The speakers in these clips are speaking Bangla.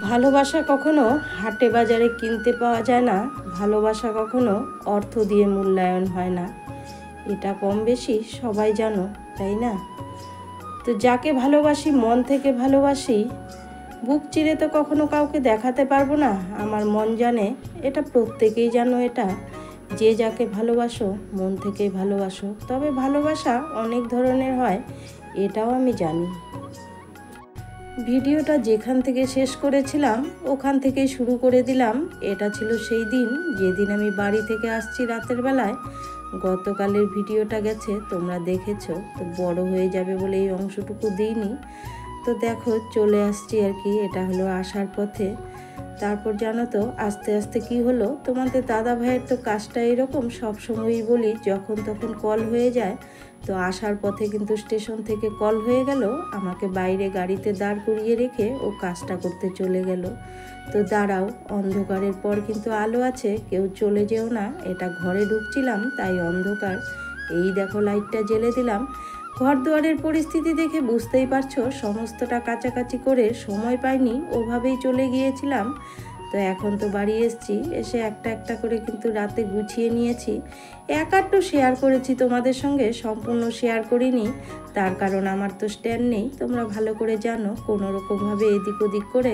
ভালোবাসা কখনো হাটে বাজারে কিনতে পাওয়া যায় না। ভালোবাসা কখনো অর্থ দিয়ে মূল্যায়ন হয় না। এটা কম বেশি সবাই জানো, তাই না? তো যাকে ভালোবাসি, মন থেকে ভালোবাসি, বুক চিরে তো কখনো কাউকে দেখাতে পারবো না। আমার মন জানে, এটা প্রত্যেকেই জানো। এটা যে যাকে ভালোবাসো মন থেকেই ভালোবাসো। তবে ভালোবাসা অনেক ধরনের হয়, এটাও আমি জানি। ভিডিওটা যেখান থেকে শেষ করেছিলাম ওখান থেকেই শুরু করে দিলাম। এটা ছিল সেই দিন যেদিন আমি বাড়ি থেকে আসছি রাতের বেলায়। গতকালের ভিডিওটা গেছে, তোমরা দেখেছো, তো বড় হয়ে যাবে বলে এই অংশটুকু দিইনি। তো দেখো চলে আসছি আর কি। এটা হলো আসার পথে। তারপর জানো তো আস্তে আস্তে কি হলো, তোমাদের দাদা ভাইয়ের তো কাজটা এরকম, সবসময়ই বলি যখন তখন কল হয়ে যায়। তো আসার পথে কিন্তু স্টেশন থেকে কল হয়ে গেল, আমাকে বাইরে গাড়িতে দাঁড় করিয়ে রেখে ও কাজটা করতে চলে গেল। তো দাঁড়াও, অন্ধকারের পর কিন্তু আলো আছে, কেউ চলে যেও না। এটা ঘরে ঢুকছিলাম তাই অন্ধকার। এই দেখো লাইটটা জ্বেলে দিলাম। ঘর দুয়ারের পরিস্থিতি দেখে বুঝতেই পারছো, সমস্তটা কাছাকাছি করে সময় পাইনি, ওভাবেই চলে গিয়েছিলাম। তো এখন তো বাড়ি এসছি, এসে একটা একটা করে কিন্তু রাতে গুছিয়ে নিয়েছি। এক আধটু শেয়ার করেছি তোমাদের সঙ্গে, সম্পূর্ণ শেয়ার করিনি। তার কারণ আমার তো স্ট্যান্ড নেই, তোমরা ভালো করে জানো। কোনো রকমভাবে এদিক ওদিক করে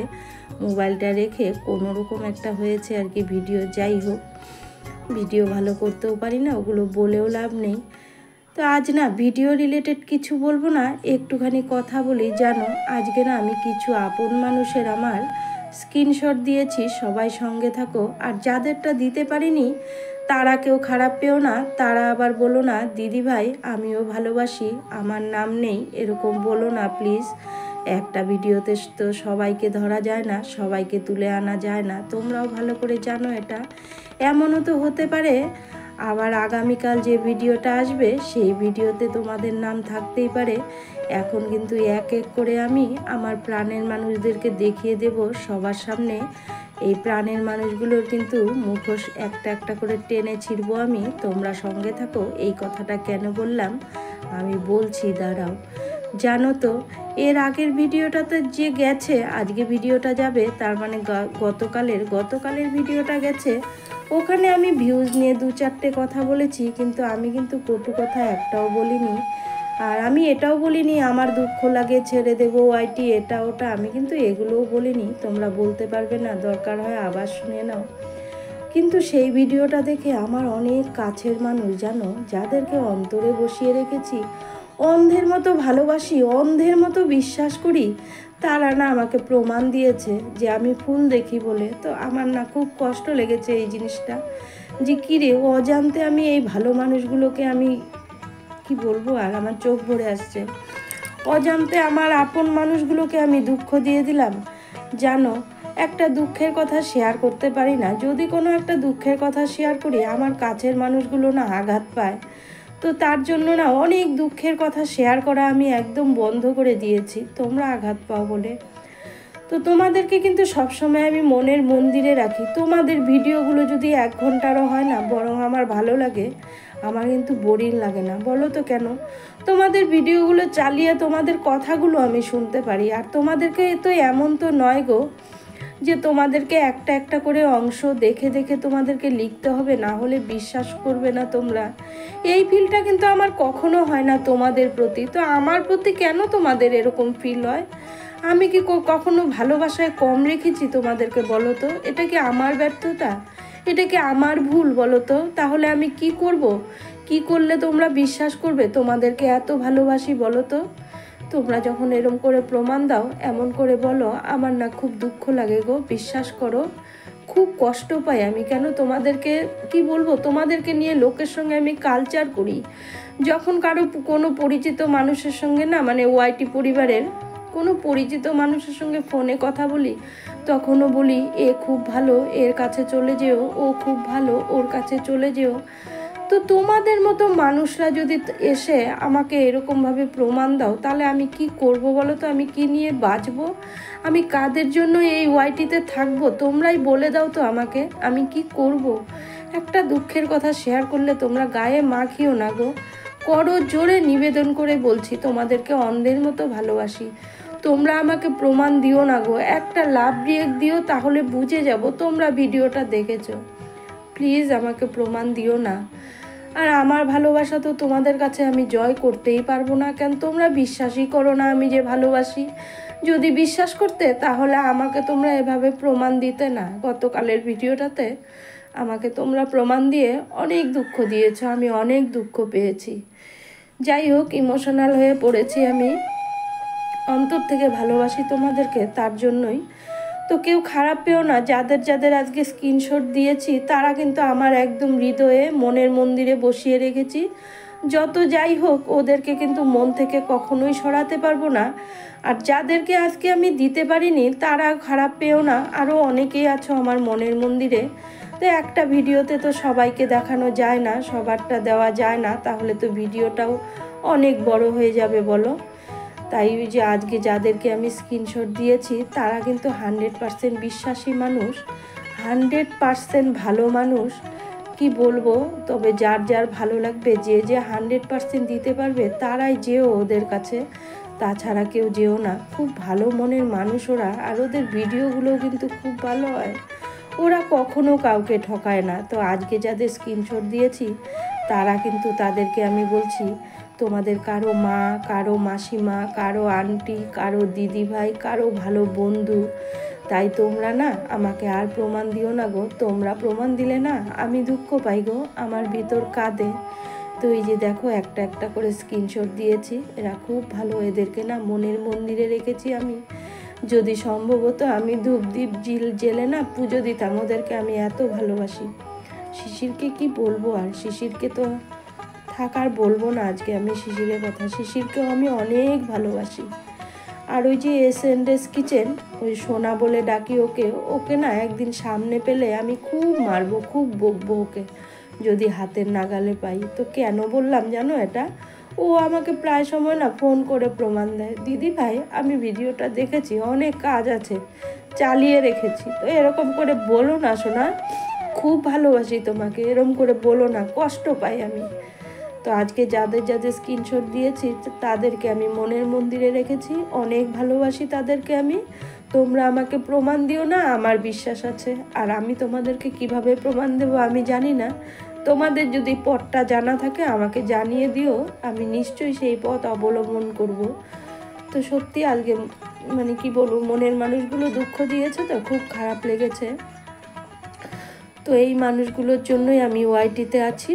মোবাইলটা রেখে কোনো রকম একটা হয়েছে আর কি ভিডিও। যাই হোক, ভিডিও ভালো করতেও পারি না, ওগুলো বলেও লাভ নেই। তো আজ না ভিডিও রিলেটেড কিছু বলবো না, একটুখানি কথা বলি। জানো আজকে না আমি কিছু আপন মানুষের আমার স্ক্রিনশট দিয়েছি, সবাই সঙ্গে থাকো। আর যাদেরটা দিতে পারিনি তারা কেউ খারাপ পেও না, তারা আবার বলো না দিদি ভাই আমিও ভালোবাসি, আমার নাম নেই, এরকম বলো না প্লিজ। একটা ভিডিওতে তো সবাইকে ধরা যায় না, সবাইকে তুলে আনা যায় না, তোমরাও ভালো করে জানো এটা। এমনও তো হতে পারে আবার আগামীকাল যে ভিডিওটা আসবে সেই ভিডিওতে তোমাদের নাম থাকতেই পারে। এখন কিন্তু এক এক করে আমি আমার প্রাণের মানুষদেরকে দেখিয়ে দেব সবার সামনে। এই প্রাণের মানুষগুলোর কিন্তু মুখোশ একটা একটা করে টেনে ছিঁড়বো আমি, তোমরা সঙ্গে থাকো। এই কথাটা কেন বললাম আমি বলছি, দাঁড়াও। জানো তো এর আগের ভিডিওটাতে যে গেছে, আজকে ভিডিওটা যাবে, তার মানে গতকালের ভিডিওটা গেছে, ওখানে আমি ভিউজ নিয়ে দু চারটে কথা বলেছি, কিন্তু আমি কিন্তু কটু কথা একটাও বলিনি। আর আমি এটাও বলিনি আমার দুঃখ লাগে ছেড়ে দেবো ওয়াইটি এটা ওটা, আমি কিন্তু এগুলোও বলিনি। তোমরা বলতে পারবে না, দরকার হয় আবার শুনে নাও। কিন্তু সেই ভিডিওটা দেখে আমার অনেক কাছের মানুষ জানো, যাদেরকে অন্তরে বসিয়ে রেখেছি, অন্ধের মতো ভালোবাসি, অন্ধের মতো বিশ্বাস করি, তারা না আমাকে প্রমাণ দিয়েছে যে আমি ফুল দেখি বলে। তো আমার না খুব কষ্ট লেগেছে এই জিনিসটা, যে কিরে অজান্তে আমি এই ভালো মানুষগুলোকে আমি কি বলবো, আর আমার চোখ ভরে আসছে। অজান্তে আমার আপন মানুষগুলোকে আমি দুঃখ দিয়ে দিলাম। জানো একটা দুঃখের কথা শেয়ার করতে পারি না, যদি কোনো একটা দুঃখের কথা শেয়ার করি আমার কাছের মানুষগুলো না আঘাত পায়। তো তার জন্য না অনেক দুঃখের কথা শেয়ার করা আমি একদম বন্ধ করে দিয়েছি, তোমরা আঘাত পাও বলে। তো তোমাদেরকে কিন্তু সবসময় আমি মনের মন্দিরে রাখি। তোমাদের ভিডিওগুলো যদি 1 ঘন্টারও হয় না, বরং আমার ভালো লাগে, আমার কিন্তু বোরিং লাগে না। বলো তো কেন? তোমাদের ভিডিওগুলো চালিয়ে তোমাদের কথাগুলো আমি শুনতে পারি। আর তোমাদেরকে তো এমন তো নয় গো যে তোমাদেরকে একটা একটা করে অংশ দেখে দেখে তোমাদেরকে লিখতে হবে, না হলে বিশ্বাস করবে না তোমরা। এই ফিলটা কিন্তু আমার কখনো হয় না তোমাদের প্রতি। তো আমার প্রতি কেন তোমাদের এরকম ফিল হয়? আমি কি কখনো ভালোবাসায় কম রেখেছি তোমাদেরকে? বলো তো, এটা কি আমার ব্যর্থতা? এটা কি আমার ভুল? বলো তো, তাহলে আমি কি করব? কি করলে তোমরা বিশ্বাস করবে তোমাদেরকে এত ভালোবাসি? বলো তো। তোমরা যখন এরম করে প্রমাণ দাও, এমন করে বলো, আমার না খুব দুঃখ লাগে গো, বিশ্বাস করো, খুব কষ্ট পাই আমি। কেন তোমাদেরকে কি বলবো, তোমাদেরকে নিয়ে লোকের সঙ্গে আমি কালচার করি। যখন কারো কোনো পরিচিত মানুষের সঙ্গে না, মানে ওয়াইটি পরিবারের কোনো পরিচিত মানুষের সঙ্গে ফোনে কথা বলি, তখনও বলি এ খুব ভালো, এর কাছে চলে যেও, ও খুব ভালো, ওর কাছে চলে যেও। তো তোমাদের মতো মানুষরা যদি এসে আমাকে এরকমভাবে প্রমাণ দাও, তাহলে আমি কি করব বলো তো? আমি কি নিয়ে বাঁচবো? আমি কাদের জন্য এই ওয়াইটিতে থাকবো? তোমরাই বলে দাও তো আমাকে, আমি কি করব? একটা দুঃখের কথা শেয়ার করলে তোমরা গায়ে মাখিও না গো। করো জোরে নিবেদন করে বলছি, তোমাদেরকে অন্ধের মতো ভালোবাসি। তোমরা আমাকে প্রমাণ দিও না গো, একটা লাভ রিয়েক্ট দিও, তাহলে বুঝে যাব তোমরা ভিডিওটা দেখেছো। প্লিজ আমাকে প্রমাণ দিও না। আর আমার ভালোবাসা তো তোমাদের কাছে আমি জয় করতেই পারবো না, কেন তোমরা বিশ্বাসই করো না আমি যে ভালোবাসি। যদি বিশ্বাস করতে তাহলে আমাকে তোমরা এভাবে প্রমাণ দিতে না। গতকালের ভিডিওটাতে আমাকে তোমরা প্রমাণ দিয়ে অনেক দুঃখ দিয়েছো, আমি অনেক দুঃখ পেয়েছি। যাই হোক, ইমোশনাল হয়ে পড়েছি আমি, অন্তর থেকে ভালোবাসি তোমাদেরকে, তার জন্যই। তো কেউ খারাপ পেও না, যাদের যাদের আজকে স্ক্রিনশট দিয়েছি তারা কিন্তু আমার একদম হৃদয়ে মনের মন্দিরে বসিয়ে রেখেছি। যত যাই হোক ওদেরকে কিন্তু মন থেকে কখনোই সরাতে পারবো না। আর যাদেরকে আজকে আমি দিতে পারিনি তারা খারাপ পেও না, আরও অনেকেই আছো আমার মনের মন্দিরে। তো একটা ভিডিওতে তো সবাইকে দেখানো যায় না, সবারটা দেওয়া যায় না, তাহলে তো ভিডিওটাও অনেক বড় হয়ে যাবে বলো। তাই ওই যে আজকে যাদেরকে আমি স্ক্রিনশট দিয়েছি তারা কিন্তু 100% বিশ্বাসী মানুষ, 100% ভালো মানুষ। কি বলবো, তবে যার যার ভালো লাগবে, যে যে 100% দিতে পারবে তারাই যেও ওদের কাছে, তাছাড়া কেউ যেও না। খুব ভালো মনের মানুষ ওরা, আর ওদের ভিডিওগুলোও কিন্তু খুব ভালো হয়, ওরা কখনো কাউকে ঠকায় না। তো আজকে যাদের স্ক্রিনশট দিয়েছি তারা কিন্তু, তাদেরকে আমি বলছি, তোমাদের কারো মা, কারো মাসিমা, কারো আন্টি, কারো দিদি ভাই, কারো ভালো বন্ধু। তাই তোমরা না আমাকে আর প্রমাণ দিও না গো, তোমরা প্রমাণ দিলে না আমি দুঃখ পাই গো, আমার ভিতর কাঁদে। তো এই যে দেখো একটা একটা করে স্ক্রিনশট দিয়েছি, এরা খুব ভালো, এদেরকে না মনের মন্দিরে রেখেছি আমি। যদি সম্ভব হতো আমি ধূপদীপ জেলে না পুজো দিতাম, ওদেরকে আমি এত ভালোবাসি। শিশিরকে কি বলবো, আর শিশিরকে তো থাকার বলবো না আজকে আমি শিশিরের কথা, শিশিরকেও আমি অনেক ভালোবাসি। আর ওই যে S&S কিচেন, ওই সোনা বলে ডাকি ওকে, ওকে না একদিন সামনে পেলে আমি খুব মারবো, খুব বকবো ওকে, যদি হাতের নাগালে পাই। তো কেন বললাম জানো এটা, ও আমাকে প্রায় সময় না ফোন করে প্রমাণ দেয়, দিদি ভাই আমি ভিডিওটা দেখেছি, অনেক কাজ আছে, চালিয়ে রেখেছি। তো এরকম করে বলো না সোনা, খুব ভালোবাসি তোমাকে, এরকম করে বলো না, কষ্ট পাই আমি। তো আজকে যাদের যাদের স্ক্রিনশট দিয়েছি তাদেরকে আমি মনের মন্দিরে রেখেছি, অনেক ভালোবাসি তাদেরকে আমি। তোমরা আমাকে প্রমাণ দিও না, আমার বিশ্বাস আছে। আর আমি তোমাদেরকে কিভাবে প্রমাণ দেবো আমি জানি না, তোমাদের যদি পথটা জানা থাকে আমাকে জানিয়ে দিও, আমি নিশ্চয়ই সেই পথ অবলম্বন করব। তো সত্যি আজকে মানে কি বলবো, মনের মানুষগুলো দুঃখ দিয়েছে, তো খুব খারাপ লেগেছে। তো এই মানুষগুলোর জন্যই আমি ওয়াইটিতে আছি।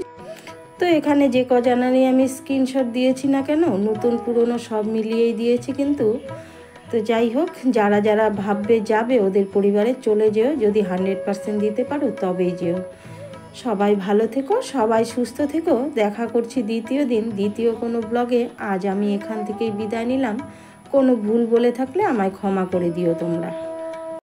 তো এখানে যে কজনারই আমি স্ক্রিনশট দিয়েছি না কেন, নতুন পুরনো সব মিলিয়েই দিয়েছি কিন্তু। তো যাই হোক, যারা যারা ভাববে যাবে ওদের পরিবারে চলে যেও, যদি 100% দিতে পারো তবেই যেও। সবাই ভালো থেকো, সবাই সুস্থ থেকো। দেখা করছি দ্বিতীয় দিন, দ্বিতীয় কোনো ব্লগে। আজ আমি এখান থেকেই বিদায় নিলাম, কোনো ভুল বলে থাকলে আমায় ক্ষমা করে দিও তোমরা।